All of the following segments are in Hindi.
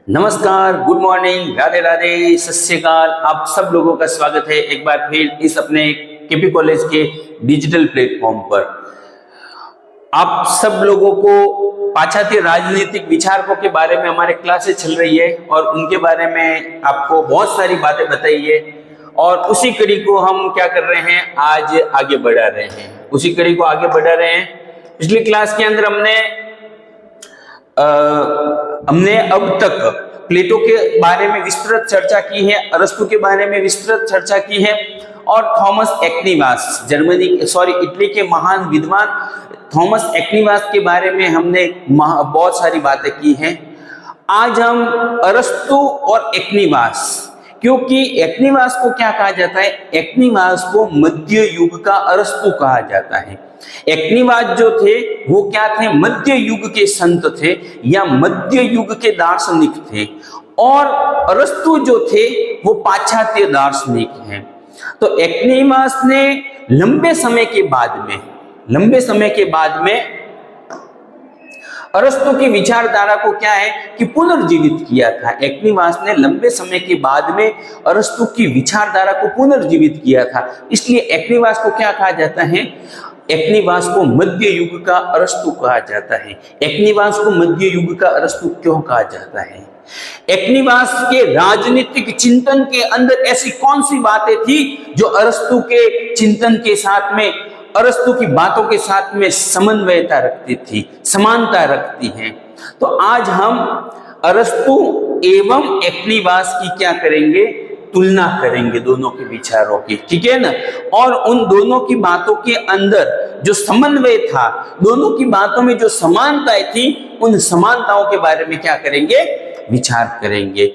नमस्कार, गुड मॉर्निंग, राधे राधे, सत श्री अकाल। आप सब लोगों का स्वागत है एक बार फिर इस अपने केपी कॉलेज के डिजिटल प्लेटफॉर्म पर। आप सब लोगों को पाश्चात्य राजनीतिक विचारकों के बारे में हमारे क्लासेस चल रही है और उनके बारे में आपको बहुत सारी बातें बताई है और उसी कड़ी को हम क्या कर रहे हैं, आज आगे बढ़ा रहे हैं। उसी कड़ी को आगे बढ़ा रहे हैं। पिछली क्लास के अंदर हमने अब तक प्लेटो के बारे में विस्तृत चर्चा की है, अरस्तु के बारे में विस्तृत चर्चा की है और थॉमस एक्विनास इटली के महान विद्वान थॉमस एक्विनास के बारे में हमने बहुत सारी बातें की हैं। आज हम अरस्तु और एक्विनास, क्योंकि एक्विनास को क्या कहा जाता है, एक्विनास को मध्य युग का अरस्तु कहा जाता है। एक्विनास जो थे वो क्या थे, मध्य युग के संत थे या मध्य युग के दार्शनिक थे और अरस्तु जो थे वो पाश्चात्य दार्शनिक हैं। तो एक्विनास ने लंबे समय के बाद में अरस्तु की विचारधारा को क्या है कि पुनर्जीवित किया था। एक्विनास ने लंबे समय के बाद में अरस्तु की विचारधारा को पुनर्जीवित किया था, इसलिए एक्विनास को क्या कहा जाता है, एक्विनास को मध्य युग का अरस्तु कहा जाता है। एक्विनास को मध्य युग का अरस्तु क्यों कहा जाता है? एक्विनास के राजनीतिक चिंतन के अंदर ऐसी कौन सी बातें थी जो अरस्तु के चिंतन के साथ में, अरस्तु की बातों के साथ में समन्वयता रखती थी, समानता रखती हैं। तो आज हम अरस्तु एवं एक्विनास की क्या करेंगे, तुलना करेंगे दोनों के विचारों की, ठीक है ना। और उन दोनों की बातों के अंदर जो समन्वय था, दोनों की बातों में जो समानताएं थी, उन समानताओं के बारे में क्या करेंगे, विचार करेंगे।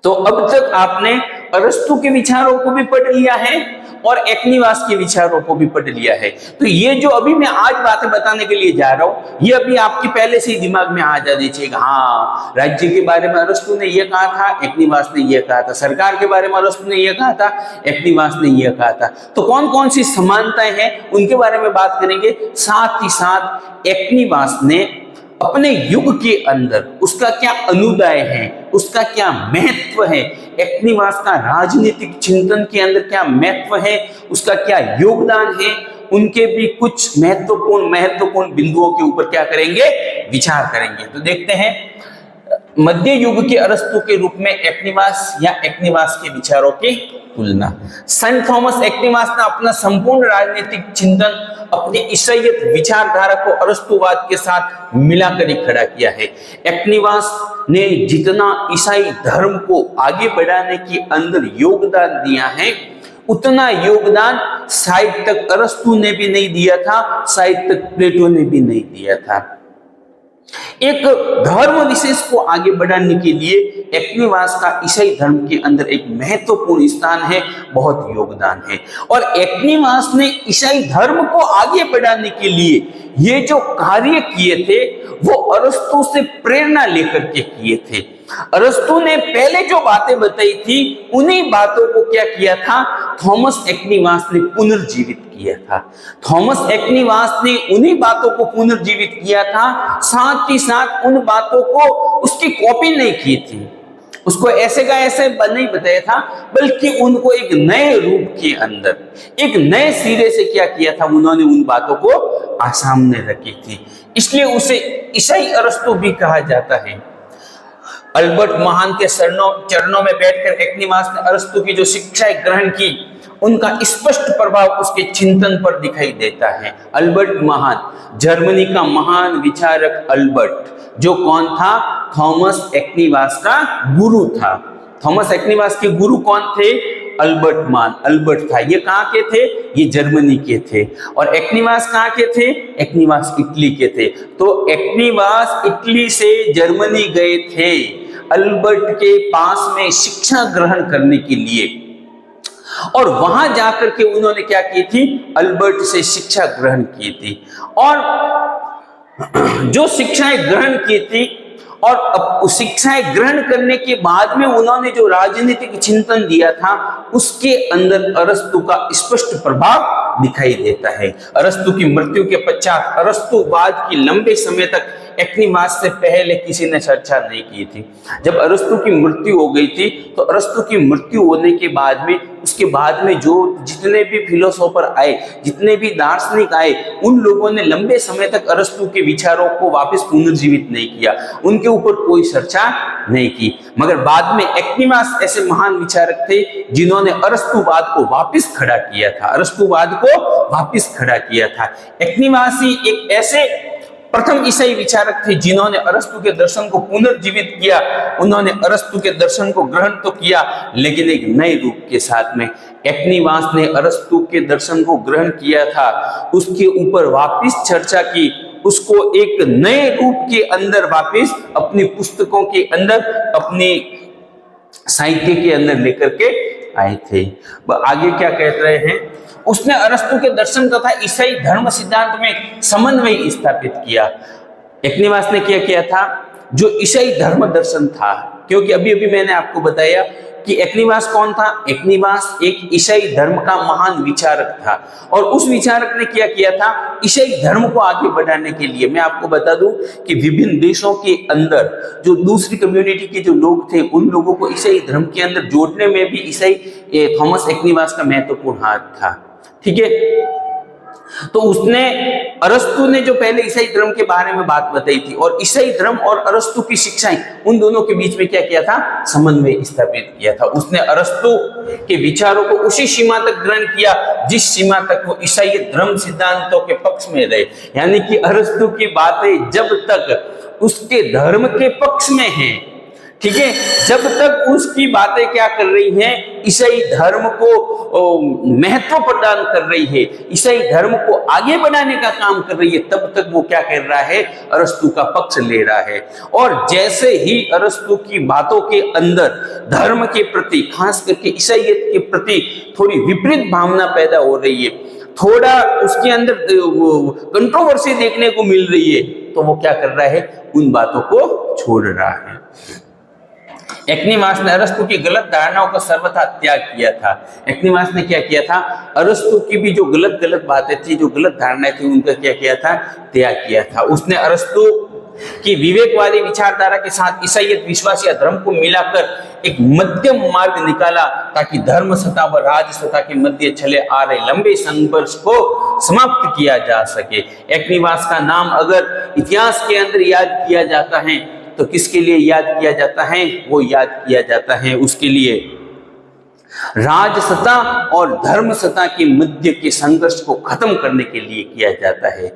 तो अब तक आपने अरस्तु के विचारों को भी पढ़ लिया है और एक्विनास के विचारों को भी पढ़ लिया है। तो ये जो अभी मैं आज बातें बताने के लिए जा रहा हूं, ये अभी आपके पहले से ही दिमाग में आ जानी चाहिए। हाँ, राज्य के बारे में अरस्तु ने ये कहा था, एक्विनास ने ये कहा था। सरकार के बारे में अरस्तु ने ये कहा था, एक्विनास ने ये कहा था। तो कौन कौन सी समानताएं हैं उनके बारे में बात करेंगे। साथ ही साथ एक्विनास ने अपने युग के अंदर उसका क्या अनुदाय है, उसका क्या महत्व है, एक्विनास का राजनीतिक चिंतन के अंदर क्या महत्व है, उसका क्या योगदान है, उनके भी कुछ महत्वपूर्ण बिंदुओं के ऊपर क्या करेंगे, विचार करेंगे। तो देखते हैं मध्य युग के अरस्तु के रूप में एक्विनास या एक्विनास के विचारों की तुलना। सेंट थॉमस एक्विनास ने अपना संपूर्ण राजनीतिक चिंतन अपनी ईसाईयत विचारधारा को अरस्तुवाद के साथ मिलाकर ही खड़ा किया है। एक्विनास ने जितना ईसाई धर्म को आगे बढ़ाने के अंदर योगदान दिया है, उतना योगदान शायद तक अरस्तु ने भी नहीं दिया था, शायद तक प्लेटो ने भी नहीं दिया था। एक धर्म विशेष को आगे बढ़ाने के लिए एक्विनास का ईसाई धर्म के अंदर एक महत्वपूर्ण स्थान है, बहुत योगदान है। और एक्विनास ने ईसाई धर्म को आगे बढ़ाने के लिए ये जो कार्य किए थे वो अरस्तु से प्रेरणा लेकर के किए थे। अरस्तु ने पहले जो बातें बताई थी, उन्हीं बातों को क्या किया था, थॉमस एक्विनास ने पुनर्जीवित किया था। थॉमस एक्विनास ने उन्हीं बातों को पुनर्जीवित किया था, साथ ही साथ उन बातों को उसकी कॉपी नहीं की थी, उसको ऐसे का ऐसे नहीं बताया था, बल्कि उनको एक नए रूप के अंदर, एक नए सिरे से क्या किया था, उन्होंने उन बातों को सामने रखी थी। इसलिए उसे ईसाई अरस्तु भी कहा जाता है। अल्बर्ट महान के चरणों में बैठकर एक्विनास ने अरस्तु की जो शिक्षाएं ग्रहण की, उनका स्पष्ट प्रभाव उसके चिंतन पर दिखाई देता है। अल्बर्ट महान, जर्मनी का महान विचारक अल्बर्ट, जो कौन था, थॉमस एक्विनास का गुरु था। थॉमस एक्विनास के गुरु कौन थे, अल्बर्ट महान, अल्बर्ट था। ये कहाँ के थे, ये जर्मनी के थे। और एक्विनास कहाँ के थे, एक्विनास इटली के थे। तो एक्विनास इटली से जर्मनी गए थे अल्बर्ट के पास में शिक्षा ग्रहण करने के लिए, और वहां जाकर के उन्होंने क्या की थी, अल्बर्ट से शिक्षा ग्रहण की थी। और जो शिक्षाएं ग्रहण की थी और शिक्षाएं ग्रहण करने के बाद में उन्होंने जो राजनीतिक चिंतन दिया था, उसके अंदर अरस्तु का स्पष्ट प्रभाव दिखाई देता है। अरस्तु की मृत्यु के पश्चात अरस्तुवाद की लंबे समय तक एक्निमास से पहले किसी ने चर्चा नहीं की थी। जब अरस्तु की मृत्यु हो गई थी तो अरस्तु की मृत्यु होने के बाद में उसके बाद में जो जितने भी फिलोसोफर आए, जितने भी दार्शनिक आए, उन लोगों ने लंबे समय तक अरस्तु के विचारों को वापस पुनर्जीवित नहीं किया, उनके ऊपर कोई चर्चा नहीं की। मगर बाद में एक्निमास ऐसे महान विचारक थे जिन्होंने अरस्तुवाद को वापस खड़ा किया था, अरस्तुवाद को वापस खड़ा किया था। एक्निमास ही एक ऐसे प्रथम ईसाई विचारक थे जिन्होंने अरस्तु के दर्शन को पुनर्जीवित किया। उन्होंने अरस्तु के दर्शन को ग्रहण तो किया लेकिन एक नए रूप के साथ में। एक्निमास ने अरस्तु के दर्शन को ग्रहण किया था, उसके ऊपर वापस चर्चा की, उसको एक नए रूप के अंदर वापस अपनी पुस्तकों के अंदर, अपनी साहित्य के अंदर लेकर के आए थे। आगे क्या कह रहे हैं, उसने अरस्तु के दर्शन तथा ईसाई धर्म सिद्धांत में समन्वय स्थापित किया। एक्निमास ने क्या किया था, जो ईसाई धर्म दर्शन था, क्योंकि अभी अभी मैंने आपको बताया कि एक्निमास कौन था। एक्निमास एक ईसाई धर्म का महान विचारक था और उस विचारक ने क्या किया था, ईसाई धर्म को आगे बढ़ाने के लिए। मैं आपको बता दूं कि विभिन्न देशों के अंदर जो दूसरी कम्युनिटी के जो लोग थे, उन लोगों को ईसाई धर्म के अंदर जोड़ने में भी ईसाई थॉमस एक्निमास का महत्वपूर्ण हाथ था। ठीक है, तो उसने, अरस्तु ने जो पहले ईसाई धर्म के बारे में बात बताई थी और ईसाई धर्म और अरस्तु की शिक्षाएं, उन दोनों के बीच में क्या किया था, समन्वय स्थापित किया था। उसने अरस्तु के विचारों को उसी सीमा तक ग्रहण किया जिस सीमा तक वो ईसाई धर्म सिद्धांतों के पक्ष में रहे। यानी कि अरस्तु की बातें जब तक उसके धर्म के पक्ष में है, ठीक है, जब तक उसकी बातें क्या कर रही हैं, ईसाई धर्म को महत्व प्रदान कर रही है, ईसाई धर्म को आगे बढ़ाने का काम कर रही है, तब तक वो क्या कर रहा है, अरस्तु का पक्ष ले रहा है। और जैसे ही अरस्तु की बातों के अंदर धर्म के प्रति, खास करके ईसाईयत के प्रति थोड़ी विपरीत भावना पैदा हो रही है, थोड़ा उसके अंदर कंट्रोवर्सी देखने को मिल रही है, तो वो क्या कर रहा है, उन बातों को छोड़ रहा है। एक्निमास ने अरस्तु की गलत धारणाओं का सर्वथा त्याग किया था। एक्निमास ने क्या किया था, अरस्तु की भी जो गलत बातें थी, जो गलत धारणाएं थी, उनका क्या किया था, त्याग किया था। उसने अरस्तु की विवेकवादी विचारधारा के साथ ईसाईयत विश्वास या धर्म को मिलाकर एक मध्यम मार्ग निकाला ताकि धर्म सत्ता व राज सत्ता के मध्य चले आ रहे लंबे संघर्ष को समाप्त किया जा सके। एक्निमास का नाम अगर इतिहास के अंदर याद किया जाता है तो किसके लिए याद किया जाता है, वो याद किया जाता है उसके लिए राज सत्ता और धर्म सत्ता के मध्य के संघर्ष को खत्म करने के लिए किया जाता है।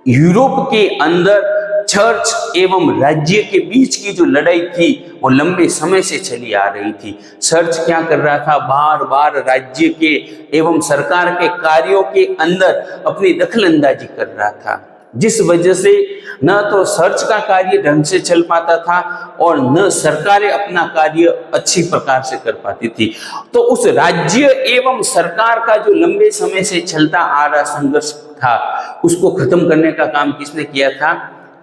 यूरोप के अंदर चर्च एवं राज्य के बीच की जो लड़ाई थी वो लंबे समय से चली आ रही थी। चर्च क्या कर रहा था, बार बार राज्य के एवं सरकार के कार्यों के अंदर अपनी दखलंदाजी कर रहा था, जिस वजह से न तो चर्च का कार्य ढंग से चल पाता था और न सरकारें अपना कार्य अच्छी प्रकार से कर पाती थी। तो उस राज्य एवं सरकार का जो लंबे समय से चलता आ रहा संघर्ष था, उसको खत्म करने का काम किसने किया था,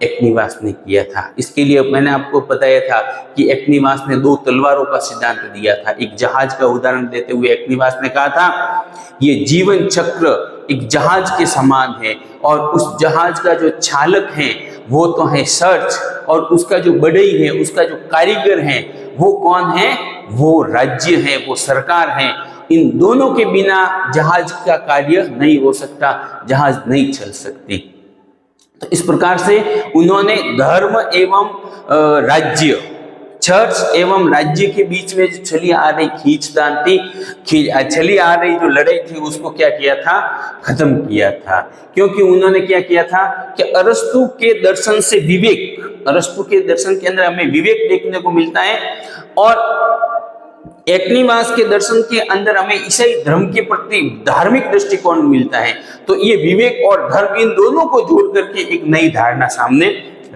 एक्निमास ने किया था। इसके लिए मैंने आपको बताया था कि एक्निमास ने 2 तलवारों का सिद्धांत दिया था। एक जहाज का उदाहरण देते हुए एक्निमास ने कहा था, ये जीवन चक्र एक जहाज के समान है और उस जहाज का जो चालक है वो तो है चर्च, और उसका जो बढ़ई है, उसका जो कारीगर है, वो कौन है, वो राज्य है, वो सरकार है। इन दोनों के बिना जहाज का कार्य नहीं हो सकता, जहाज नहीं चल सकती। तो इस प्रकार से उन्होंने धर्म एवं राज्य, चर्च एवं राज्य के बीच में जो चली आ रही खींचतान थी, चली आ रही जो लड़ाई थी, उसको क्या किया था, खत्म किया था। क्योंकि उन्होंने क्या किया था कि अरस्तु के दर्शन से विवेक, अरस्तु के दर्शन के अंदर हमें विवेक देखने को मिलता है और एक्निमास के दर्शन के अंदर हमें ईसाई धर्म के प्रति धार्मिक दृष्टिकोण मिलता है। तो ये विवेक और धर्म, इन दोनों को जोड़ करके एक नई धारणा सामने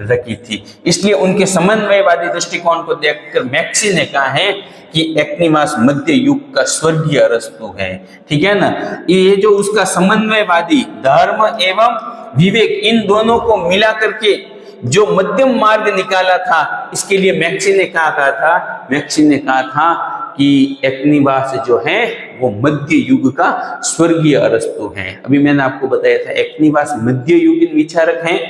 रखी थी। इसलिए उनके समन्वयवादी दृष्टिकोण को देखकर मैक्सी ने कहा है कि एक्निमास मध्य युग का स्वर्गीय अरस्तु है। ठीक है ना, ये जो उसका समन्वयवादी धर्म एवं विवेक, इन दोनों को मिला करके जो मध्यम मार्ग निकाला था, इसके लिए मैक्सी ने कहा था कि एक्निवास जो है वो मध्य युग का स्वर्गीय अरस्तु है। अभी मैंने आपको बताया था एक्निवास मध्य युगीन विचारक हैं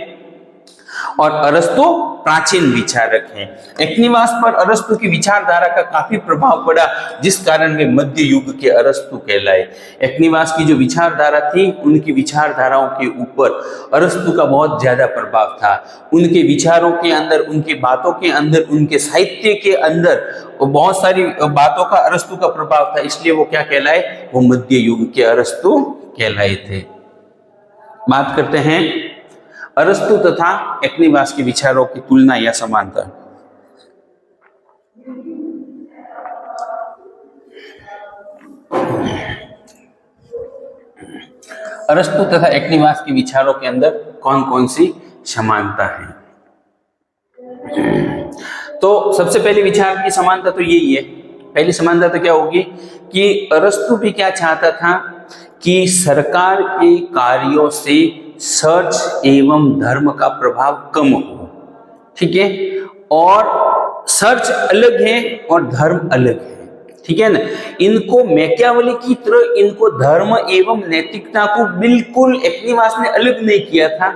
और अरस्तु प्राचीन विचारक हैं। एक्निवास पर अरस्तु की विचारधारा का काफी प्रभाव पड़ा, जिस कारण वे मध्य युग के अरस्तु कहलाए। एक्निवास की जो विचारधारा थी, उनकी विचारधाराओं के ऊपर अरस्तु का बहुत ज्यादा प्रभाव था। उनके विचारों के अंदर, उनकी बातों के अंदर, उनके साहित्य के अंदर बहुत सारी बातों का अरस्तु का प्रभाव था, इसलिए वो क्या कहलाए, वो मध्य युग के अरस्तु कहलाए थे। बात करते हैं अरस्तु तथा एक्निवास के विचारों की तुलना या समानता। अरस्तु तथा एक्निवास के विचारों के अंदर कौन कौन सी समानता है? तो सबसे पहली विचार की समानता तो यही है। पहली समानता तो क्या होगी कि अरस्तु भी क्या चाहता था कि सरकार के कार्यों से सर्च एवं धर्म का प्रभाव कम हो, ठीक है, और सर्च अलग है और धर्म अलग है, ठीक है ना। इनको मैकियावेली की तरह इनको धर्म एवं नैतिकता को बिल्कुल एक्निवास ने अलग नहीं किया था,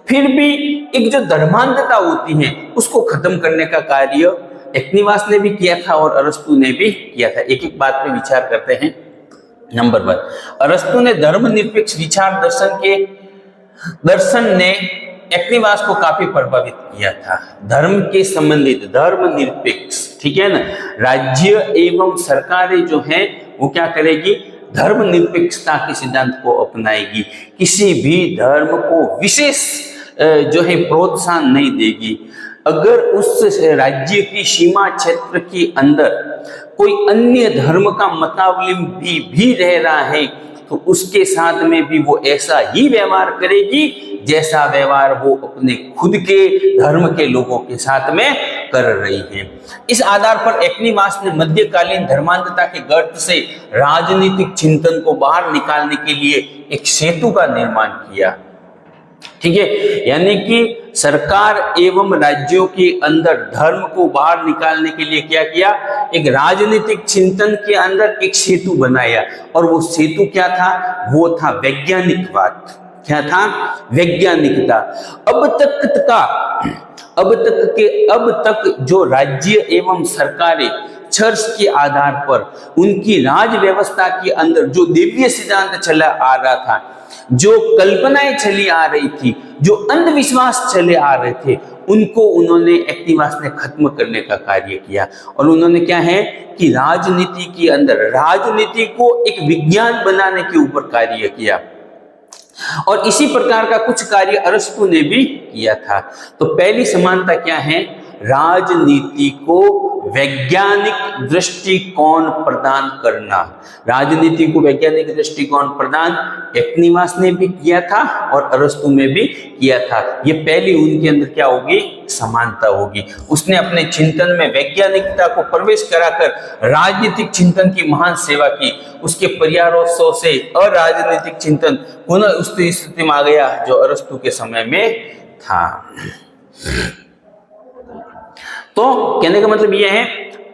फिर भी एक जो धर्मांधता होती है उसको खत्म करने का कार्य एक्निवास ने भी किया था और अरस्तु ने भी किया था। एक एक बात पे विचार करते हैं। नंबर 1, अरस्तु ने धर्मनिरपेक्ष विचार दर्शन ने एक्निवास को काफी प्रभावित किया था। धर्म के संबंधित धर्मनिरपेक्ष, ठीक है ना, राज्य एवं सरकारें जो हैं वो क्या करेगी, धर्मनिरपेक्षता के सिद्धांत को अपनाएगी, किसी भी धर्म को विशेष जो है प्रोत्साहन नहीं देगी। अगर उस राज्य की सीमा क्षेत्र के अंदर कोई अन्य धर्म का मतावलंबी भी रह रहा है तो उसके साथ में भी वो ऐसा ही व्यवहार करेगी जैसा व्यवहार वो अपने खुद के धर्म के लोगों के साथ में कर रही है। इस आधार पर एक्निवास ने मध्यकालीन धर्मांधता के गर्त से राजनीतिक चिंतन को बाहर निकालने के लिए एक सेतु का निर्माण किया, ठीक है, यानी कि सरकार एवं राज्यों के अंदर धर्म को बाहर निकालने के लिए क्या किया, एक राजनीतिक चिंतन के अंदर एक सेतु बनाया। और वो सेतु क्या था, वो था वैज्ञानिकवाद। क्या था, वैज्ञानिकता। अब तक जो राज्य एवं सरकारें चर्च के आधार पर उनकी राज व्यवस्था के अंदर जो दिव्य सिद्धांत चला आ रहा था, जो कल्पनाएं चली आ रही थी, जो अंधविश्वास चले आ रहे थे, उनको उन्होंने एक्निवास ने खत्म करने का कार्य किया। और उन्होंने क्या है कि राजनीति के अंदर राजनीति को एक विज्ञान बनाने के ऊपर कार्य किया। और इसी प्रकार का कुछ कार्य अरस्तु ने भी किया था। तो पहली समानता क्या है, राजनीति को वैज्ञानिक दृष्टिकोण प्रदान करना। राजनीति को वैज्ञानिक दृष्टिकोण प्रदान एक्निवास ने भी किया था और अरस्तु ने भी किया था। ये पहली उनके अंदर क्या होगी, समानता होगी। उसने अपने चिंतन में वैज्ञानिकता को प्रवेश कराकर राजनीतिक चिंतन की महान सेवा की। उसके प्रयासों से अराजनीतिक चिंतन पुनः उस स्थिति में आ गया जो अरस्तु के समय में था। तो कहने का मतलब यह है,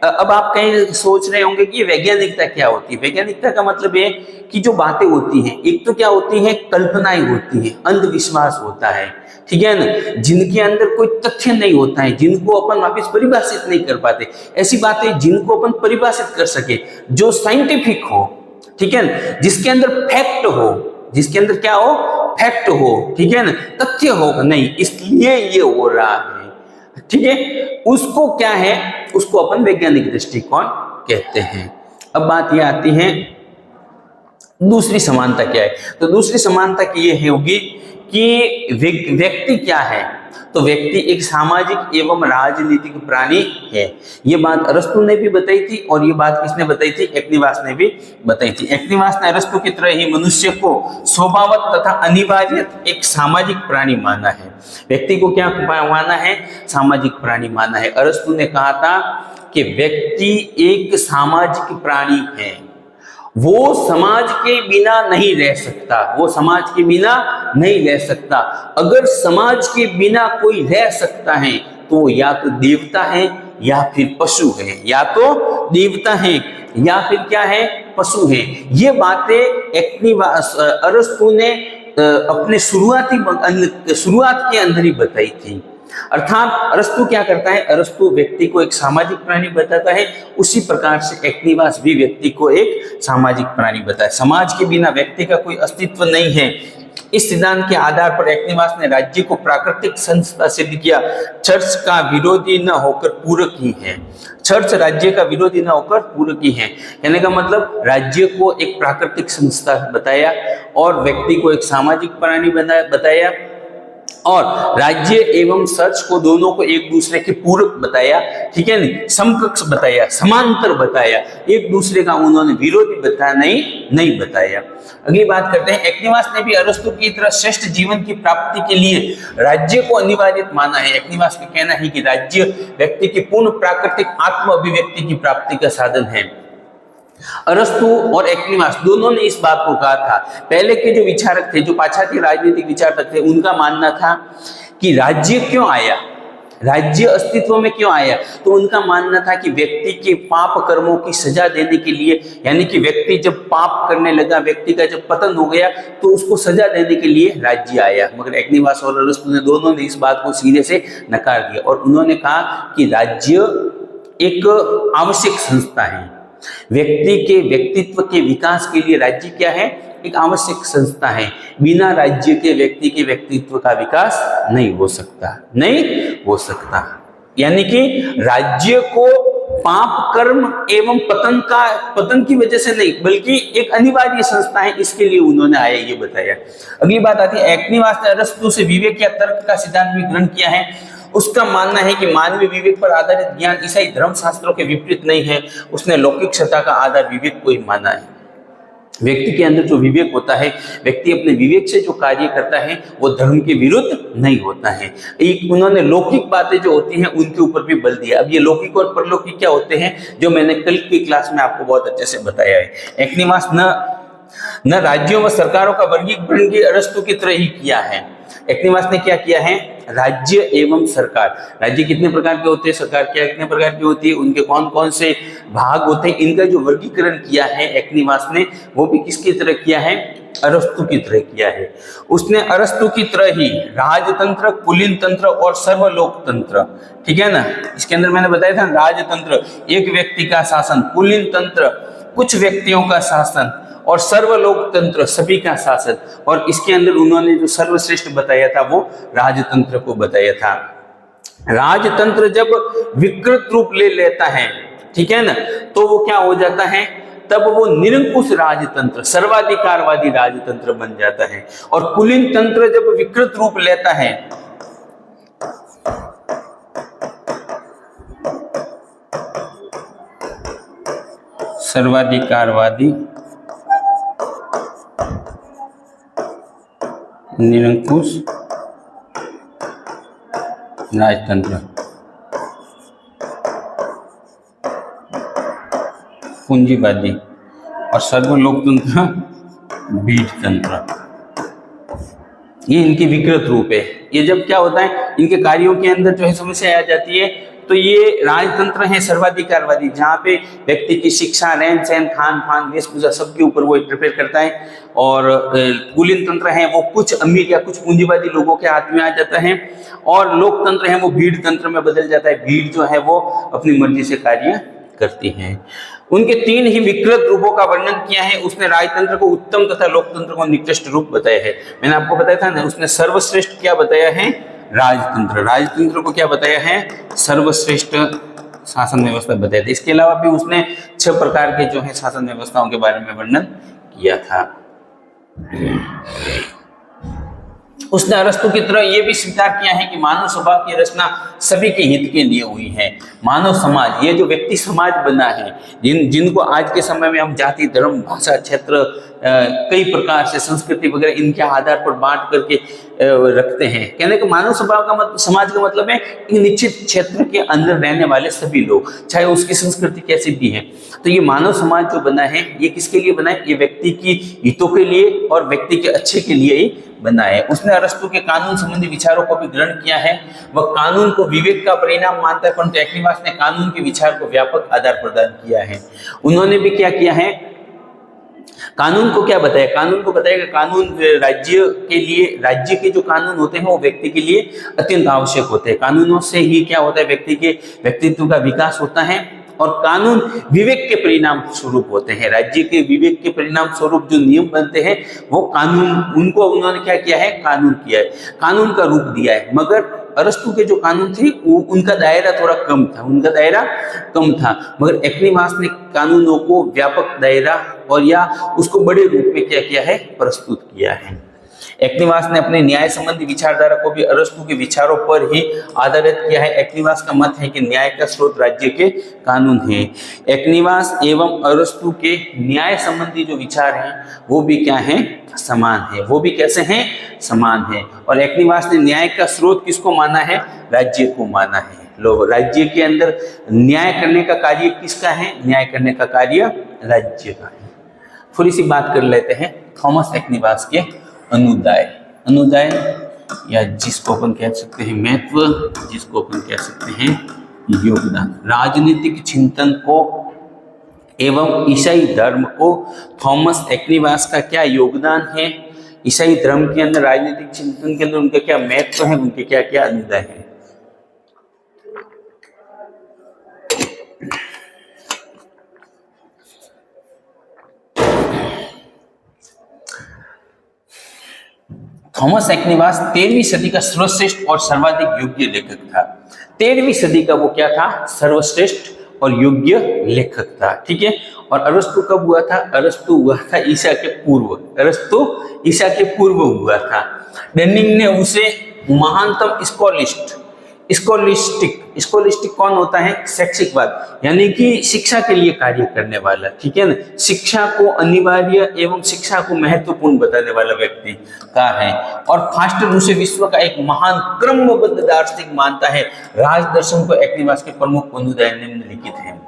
अब आप कहीं सोच रहे होंगे कि वैज्ञानिकता क्या होती है। वैज्ञानिकता का मतलब है कि जो बातें होती हैं, एक तो क्या होती है, कल्पनाएं होती है, अंधविश्वास होता है, ठीक है ना, जिनके अंदर कोई तथ्य नहीं होता है, जिनको अपन वापस परिभाषित नहीं कर पाते। ऐसी बातें जिनको अपन परिभाषित कर सके, जो साइंटिफिक हो, ठीक है ना, जिसके अंदर फैक्ट हो, जिसके अंदर क्या हो, फैक्ट हो, ठीक है ना, तथ्य हो नहीं, इसलिए ये हो रहा है, ठीक है, उसको क्या है, उसको अपन वैज्ञानिक दृष्टिकोण कहते हैं। अब बात ये आती है दूसरी समानता क्या है। तो दूसरी समानता की ये होगी कि व्यक्ति क्या है। तो व्यक्ति एक सामाजिक एवं राजनीतिक प्राणी है। ये बात अरस्तु ने भी बताई थी और ये बात किसने बताई थी, एक्निवास ने भी बताई थी। एक्निवास ने अरस्तु की तरह ही मनुष्य को स्वभावत तथा अनिवार्य एक सामाजिक प्राणी माना है। व्यक्ति को क्या माना है, सामाजिक प्राणी माना है। अरस्तु ने कहा था कि व्यक्ति एक सामाजिक प्राणी है, वो समाज के बिना नहीं रह सकता, वो समाज के बिना नहीं रह सकता। अगर समाज के बिना कोई रह सकता है तो या तो देवता है या फिर पशु है, या तो देवता है या फिर क्या है, पशु है। ये बातें अरस्तु ने अपने शुरुआत के अंदर ही बताई थी। अर्थात अरस्तु क्या करता है, अरस्तु व्यक्ति को एक सामाजिक प्राणी बताता है, उसी प्रकार से एक्निवास भी व्यक्ति को एक सामाजिक प्राणी बताता है। समाज के बिना व्यक्ति का कोई अस्तित्व नहीं है। इस सिद्धांत के आधार पर एक्निवास ने राज्य को प्राकृतिक संस्था सिद्ध किया। चर्च का विरोधी न होकर पूरक ही है। चर्च राज्य का विरोधी न होकर पूरक ही है। कहने का मतलब राज्य को एक प्राकृतिक संस्था बताया और व्यक्ति को एक सामाजिक प्राणी बताया, और राज्य एवं चर्च को दोनों को एक दूसरे के पूरक बताया, ठीक है नहीं, समकक्ष बताया, समांतर बताया, एक दूसरे का उन्होंने विरोधी बताया नहीं बताया। अगली बात करते हैं, एक्निवास ने भी अरस्तु की तरह श्रेष्ठ जीवन की प्राप्ति के लिए राज्य को अनिवार्य माना है। एक्निवास का कहना है कि राज्य व्यक्ति की पूर्ण प्राकृतिक आत्म अभिव्यक्ति की प्राप्ति का साधन है। अरस्तु और एक्निवास दोनों ने इस बात को कहा था। पहले के जो विचारक थे, जो पाश्चात्य राजनीतिक विचारक थे, उनका मानना था कि राज्य क्यों आया, राज्य अस्तित्व में क्यों आया, तो उनका मानना था कि व्यक्ति के पाप कर्मों की सजा देने के लिए, यानी कि व्यक्ति जब पाप करने लगा, व्यक्ति का जब पतन हो गया, तो उसको सजा देने के लिए राज्य आया। मगर एक्निवास और अरस्तु ने दोनों ने इस बात को सिरे से नकार दिया और उन्होंने कहा कि राज्य एक आवश्यक संस्था है। व्यक्ति के व्यक्तित्व के विकास के लिए राज्य क्या है, एक आवश्यक संस्था है। बिना राज्य के व्यक्ति के व्यक्तित्व का विकास नहीं हो सकता। यानी कि राज्य को पाप कर्म एवं पतन की वजह से नहीं, बल्कि एक अनिवार्य संस्था है, इसके लिए उन्होंने आया ये बताया। अगली बात आती है, एक्निवास ने अरस्तु से विवेक या तर्क का सिद्धांत भी ग्रहण किया है। उसका मानना है कि मानवीय विवेक पर आधारित ज्ञान ईसाई धर्मशास्त्रों के विपरीत नहीं है। उसने लौकिक सत्ता का आधार विवेक को ही माना है। व्यक्ति के अंदर जो विवेक होता है, व्यक्ति अपने विवेक से जो कार्य करता है वो धर्म के विरुद्ध नहीं होता है। एक उन्होंने लौकिक बातें जो होती हैं उनके ऊपर भी बल दिया। अब ये लौकिक और परलौकिक क्या होते हैं, जो मैंने कल की क्लास में आपको बहुत अच्छे से बताया है। एक्निवास न राज्यों व सरकारों का वर्गीकरण भी अरस्तु की तरह ही किया है। एक्निवास ने क्या किया है, राज्य एवं सरकार, राज्य कितने प्रकार के होते हैं, सरकार क्या कितने प्रकार की होती है, उनके कौन कौन से भाग होते हैं, इनका जो वर्गीकरण किया है एक्निवास ने, वो भी किसकी तरह किया है, अरस्तु की तरह किया है। उसने अरस्तु की तरह ही राजतंत्र, कुलीन तंत्र और सर्वलोकतंत्र, ठीक है ना, इसके अंदर मैंने बताया था राजतंत्र एक व्यक्ति का शासन, कुलीन तंत्र कुछ व्यक्तियों का शासन, और सर्वलोकतंत्र सभी का शासन। और इसके अंदर उन्होंने जो सर्वश्रेष्ठ बताया था वो राजतंत्र को बताया था। राजतंत्र जब विकृत रूप ले लेता है, ठीक है ना, तो वो क्या हो जाता है, तब वो निरंकुश राजतंत्र, सर्वाधिकारवादी राजतंत्र बन जाता है। और कुलीन तंत्र जब विकृत रूप लेता है, सर्वाधिकारवादी निरंकुश राजतंत्र, पूंजीवादी, और सर्वलोकतंत्र बीज तंत्र, ये इनकी विकृत रूप है। ये जब क्या होता है, इनके कार्यों के अंदर जो है समस्या आ जाती है, तो ये राजतंत्र है सर्वाधिकारवादी, जहाँ पे व्यक्ति की शिक्षा, रहन सहन, खान पान, वेशभूषा सबके ऊपर वो इंटरफेयर करता है। और कुलीन तंत्र है वो कुछ अमीर या कुछ पूंजीवादी लोगों के हाथ में आ जाता है। और लोकतंत्र है वो भीड़ तंत्र में बदल जाता है, भीड़ जो है वो अपनी मर्जी से कार्य करती है। उनके तीन ही विकृत रूपों का वर्णन किया है। उसने राजतंत्र को उत्तम तथा लोकतंत्र को निकृष्ट रूप बताया है। मैंने आपको बताया था ना, उसने सर्वश्रेष्ठ क्या बताया है, राजतंत्र, राजतंत्र को क्या बताया है, सर्वश्रेष्ठ शासन व्यवस्था बताया था। इसके अलावा भी उसने 6 प्रकार के जो है शासन व्यवस्थाओं के बारे में वर्णन किया था। उसने अरस्तु की तरह यह भी स्वीकार किया है कि मानव स्वभाव की रचना सभी के हित के लिए हुई है। मानव समाज, ये जो व्यक्ति समाज बना है, जिनको आज के समय में हम जाति, धर्म, भाषा, क्षेत्र कई प्रकार से संस्कृति वगैरह इनके आधार पर बांट करके रखते हैं। कहने का मानव समाज का मतलब है एक निश्चित क्षेत्र के अंदर रहने वाले सभी लोग, चाहे उसकी संस्कृति कैसी भी है। तो ये मानव समाज जो बना है ये किसके लिए बना है? ये व्यक्ति की हितों के लिए और व्यक्ति के अच्छे के लिए ही बना है। उसने अरस्तु के कानून संबंधी विचारों को भी ग्रहण किया है। वह कानून को विवेक का परिणाम मानता है, परंतु एक्निवास ने कानून के विचार को व्यापक आधार प्रदान किया है। उन्होंने भी क्या किया है? कानून को क्या बताया? कानून को बताया कि कानून राज्य के लिए, राज्य के जो कानून होते हैं वो व्यक्ति के लिए अत्यंत आवश्यक होते हैं। कानूनों से ही क्या होता है? व्यक्ति के व्यक्तित्व का विकास होता है और कानून विवेक के परिणाम स्वरूप होते हैं। राज्य के विवेक के परिणाम स्वरूप जो नियम बनते हैं वो कानून, उनको उन्होंने क्या किया है? कानून किया है, कानून का रूप दिया है। मगर अरस्तु के जो कानून थे वो उनका दायरा थोड़ा कम था, उनका दायरा कम था। मगर एक्निवास ने कानूनों को व्यापक दायरा और या उसको बड़े रूप में क्या किया है? प्रस्तुत किया है। एक्निवास ने अपने न्याय संबंधी विचारधारा को भी अरस्तु के विचारों पर ही आधारित किया है। एक्निवास का मत है कि न्याय का स्रोत राज्य के कानून है। एक्निवास एवं अरस्तु के न्याय संबंधी जो विचार हैं वो भी क्या है? समान है। वो भी कैसे हैं? समान है। और एक्निवास ने न्याय का स्रोत किसको माना है? राज्य को माना है। लोग राज्य के अंदर न्याय करने का कार्य किसका है? न्याय करने का कार्य राज्य का है। थोड़ी सी बात कर लेते हैं थॉमस एक्निवास के अनुदाय। अनुदाय या जिसको अपन कह सकते हैं महत्व, जिसको अपन कह सकते हैं योगदान। राजनीतिक चिंतन को एवं ईसाई धर्म को थॉमस एक्निवास का क्या योगदान है? ईसाई धर्म के अंदर, राजनीतिक चिंतन के अंदर उनका क्या महत्व है? उनके क्या क्या अनुदाय है? थॉमस एक्निवास 13वीं सदी का सर्वश्रेष्ठ और सर्वाधिक योग्य लेखक था। 13वीं सदी का वो क्या था? सर्वश्रेष्ठ और योग्य लेखक था। ठीक है। और अरस्तु कब हुआ था? अरस्तु हुआ था ईसा के पूर्व। अरस्तु ईसा के पूर्व हुआ था। डनिंग ने उसे महानतम स्कॉलिस्टिक कौन होता है? शैक्षिकवाद, यानी कि शिक्षा के लिए कार्य करने वाला, ठीक है ना, शिक्षा को अनिवार्य एवं शिक्षा को महत्वपूर्ण बताने वाला व्यक्ति का है। और फास्टर उसे विश्व का एक महान क्रमबद्ध दार्शनिक मानता है। राजदर्शन को एक्निवास के प्रमुख अनुदाय निम्नलिखित हैं।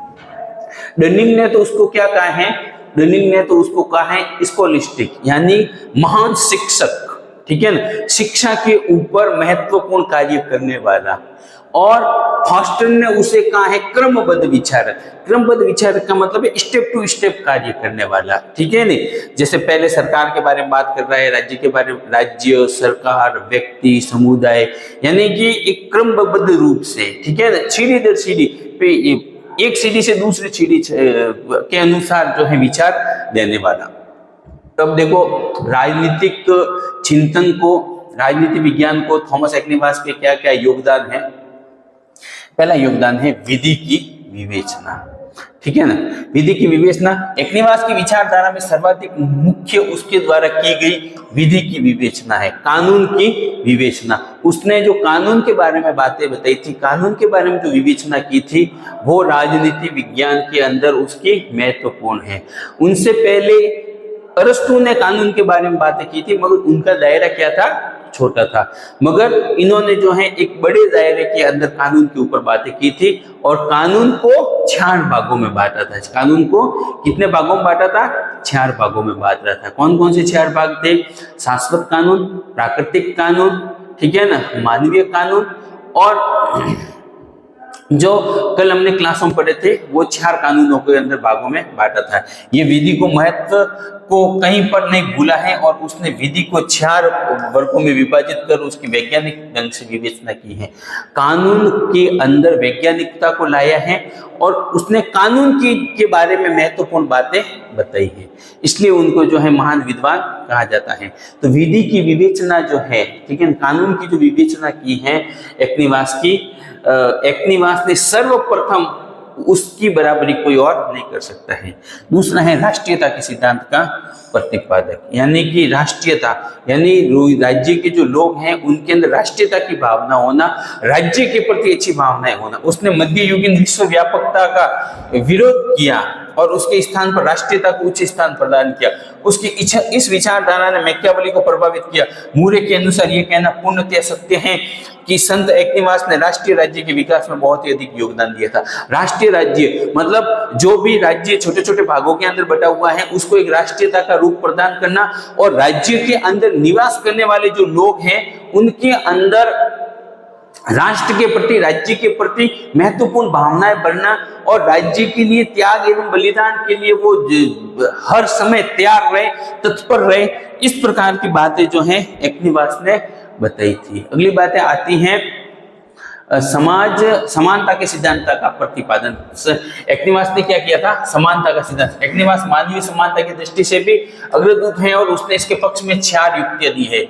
डनिंग ने तो उसको क्या कहा है? डनिंग ने तो उसको कहा है स्कॉलिस्टिक, यानी महान शिक्षक, ठीक है ना, शिक्षा के ऊपर महत्वपूर्ण कार्य करने वाला। और फास्टर ने उसे कहा है क्रमबद्ध विचारक। क्रमबद्ध विचारक का मतलब है स्टेप टू स्टेप कार्य करने वाला, ठीक है नहीं। जैसे पहले सरकार के बारे में बात कर रहा है, राज्य के बारे में, राज्य, सरकार, व्यक्ति, समुदाय, यानी कि एक क्रमबद्ध रूप से, ठीक है ना, सीढ़ी दर सीढ़ी पे, एक सीढ़ी से दूसरी सीढ़ी के अनुसार जो है विचार देने वाला। तब देखो राजनीतिक चिंतन को, राजनीति विज्ञान को थॉमस एक्निवास के क्या क्या योगदान है? पहला योगदान है विधि की विवेचना, ठीक है ना। विधि की विवेचना एक्निवास की विचारधारा में सर्वाधिक मुख्य उसके द्वारा की गई विधि की विवेचना है, कानून की विवेचना। उसने जो कानून के बारे में बातें बताई थी, कानून के बारे में जो विवेचना की थी, वो राजनीति विज्ञान के अंदर उसकी महत्वपूर्ण है। उनसे पहले अरस्तु ने कानून के बारे में बातें की थी, मगर उनका दायरा क्या था? छोटा था। मगर इन्होंने जो है एक बड़े दायरे के अंदर कानून के ऊपर बातें की थी और कानून को 4 भागों में बांटा था। कानून को कितने भागों में बांटा था? 4 भागों में बांट रहा था। कौन कौन से 4 भाग थे? शाश्वत कानून, प्राकृतिक कानून, ठीक है ना, मानवीय कानून, और जो कल हमने क्लासों में पढ़े थे वो 4 कानूनों के अंदर भागों में बांटा था। ये विधि को महत्व को कहीं पर नहीं भूला है और उसने विधि को 4 वर्गों में विभाजित कर उसकी वैज्ञानिक ढंग से विवेचना की है। कानून के अंदर वैज्ञानिकता को लाया है और उसने कानून के बारे में महत्वपूर्ण बातें बताई है, इसलिए उनको जो है महान विद्वान कहा जाता है। तो विधि की विवेचना जो है, ठीक है, कानून की जो विवेचना की है एक्निवास ने सर्वप्रथम, उसकी बराबरी कोई और नहीं कर सकता है। दूसरा है राष्ट्रीयता के सिद्धांत का प्रतिपादक, यानी कि राष्ट्रीयता, यानी राज्य के जो लोग हैं उनके अंदर राष्ट्रीयता की भावना होना, राज्य के प्रति अच्छी भावनाएं होना। उसने मध्ययुगीन विश्व व्यापकता का विरोध किया, और उसके स्थान पर राष्ट्रीयता को उच्च स्थान प्रदान किया। उसकी इच्छा इस विचारधारा ने मैकियावेली को प्रभावित किया। मूरे के अनुसार यह कहना पूर्णतः सत्य है कि संत एक्निवास ने राष्ट्रीय राज्य के विकास में बहुत ही अधिक योगदान दिया था। राष्ट्रीय राज्य मतलब जो भी राज्य छोटे छोटे भागों के अंदर बटा हुआ है उसको एक राष्ट्रीयता का रूप प्रदान करना, और राज्य के अंदर निवास करने वाले जो लोग हैं उनके अंदर राष्ट्र के प्रति, राज्य के प्रति महत्वपूर्ण भावनाएं बढ़ना, और राज्य के लिए त्याग एवं बलिदान के लिए वो हर समय तैयार रहे, तत्पर रहे। इस प्रकार की बातें जो हैं एक्निवास ने बताई थी। अगली बातें आती हैं समाज समानता के सिद्धांत का प्रतिपादन। एक्निवास ने क्या किया था? समानता का सिद्धांत। एक्निवास मानवीय समानता की दृष्टि से भी अग्रदूत है और उसने इसके पक्ष में 4 युक्तियां दी है।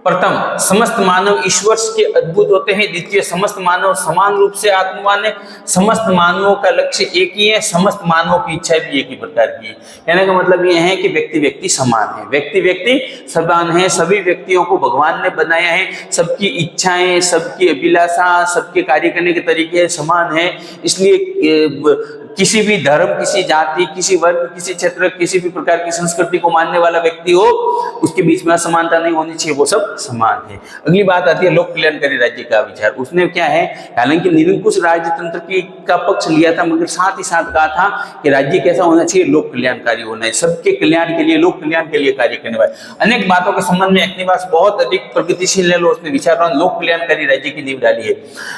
प्रथम, समस्त मानव ईश्वर के अद्भुत होते हैं। द्वितीय, समस्त मानव समान रूप से आत्मवान है। समस्त मानवों का लक्ष्य एक ही है। समस्त मानवों की इच्छा भी एक ही प्रकार की है। कहने का मतलब यह है कि व्यक्ति व्यक्ति समान है, व्यक्ति व्यक्ति समान है। सभी व्यक्तियों को भगवान ने बनाया है, सबकी इच्छाएं, सबकी अभिलाषा, सबके कार्य करने के तरीके समान है। इसलिए किसी भी धर्म, किसी जाति, किसी वर्ग, किसी क्षेत्र, किसी भी प्रकार की संस्कृति को मानने वाला व्यक्ति हो, उसके बीच में असमानता नहीं होनी चाहिए, वो सब समान है। अगली बात आती है लोक कल्याणकारी राज्य का विचार। उसने क्या है, हालांकि निरंकुश राजतंत्र का पक्ष लिया था, मगर साथ ही साथ कहा था कि राज्य कैसा होना चाहिए? लोक कल्याणकारी होना है, सबके कल्याण के लिए, लोक कल्याण के लिए कार्य करने वाले। अनेक बातों के संबंध में एक्निवास बहुत अधिक प्रगतिशील है। उसने विचार लोक कल्याणकारी राज्य की नींव डाली है।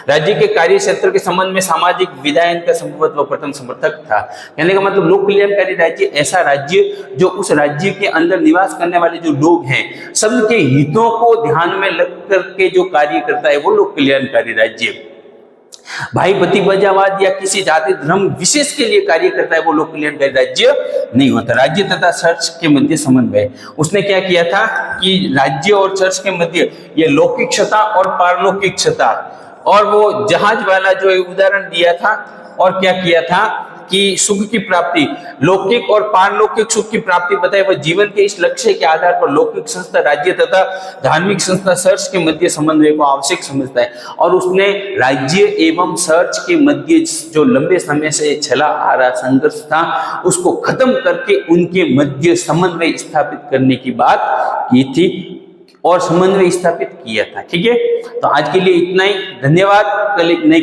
राज्य के कार्य क्षेत्र के संबंध में सामाजिक विधायन का संभवतः प्रथम समर्थक था। कहने का मतलब लोक कल्याणकारी राज्य ऐसा राज्य जो उस राज्य के अंदर निवास करने वाले जो लोग हैं सबके हितों को ध्यान में रख करके जो कार्य करता है वो लोक कल्याणकारी राज्य। भाई भतीजावाद या किसी जाति धर्म विशेष के लिए कार्य करता है वो लोक कल्याणकारी राज्य नहीं होता। राज्य तथा चर्च के मध्य समन्वय। उसने क्या किया था कि राज्य और चर्च के मध्य ये लौकिकता और पारलौकिकता, और वो जहाज वाला जो उदाहरण दिया था, और क्या किया था कि सुख की प्राप्ति, लौकिक और पारलौकिक सुख की प्राप्ति बताए वह जीवन के इस लक्ष्य के आधार पर लौकिक संस्था, राज्य तथा धार्मिक संस्था, चर्च के मध्य समन्वय को आवश्यक समझता है। और उसने राज्य एवं चर्च के मध्य जो लंबे समय से चला आ रहा संघर्ष था उसको खत्म करके उनके मध्य समन्वय स्थापित करने की बात की थी और समन्वय स्थापित किया था। ठीक है, तो आज के लिए इतना ही। धन्यवाद। कल एक नई